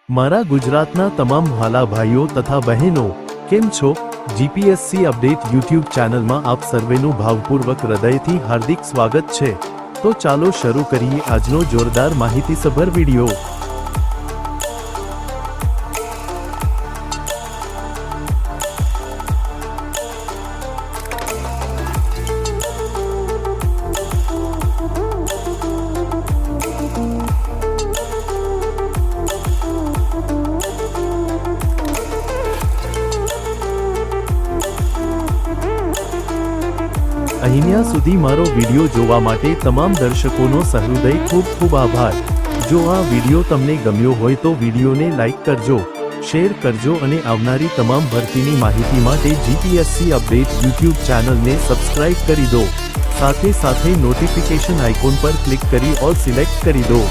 મારા ગુજરાતના તમામ વહાલા ભાઈઓ તથા બહેનો, કેમ છો? જીપીએસસી અપડેટ યુટ્યુબ ચેનલમાં આપ સર્વેનું ભાવપૂર્વક હૃદયથી હાર્દિક સ્વાગત છે। તો ચાલો શરૂ કરીએ આજનો જોરદાર માહિતીસભર વિડિયો। અહીંયા સુધી મારો વિડિયો જોવા માટે તમામ દર્શકોનો સહૃદય ખૂબ ખૂબ આભાર। જો આ વિડિયો તમને ગમ્યો હોય તો વિડિયોને લાઈક કરજો, શેર કરજો અને આવનારી તમામ ભરતીની માહિતી માટે જીપીએસસી અપડેટ યુટ્યુબ ચેનલને સબસ્ક્રાઇબ કરી દો। સાથે સાથે નોટિફિકેશન આઇકોન પર ક્લિક કરી ઓલ સિલેક્ટ કરી દો।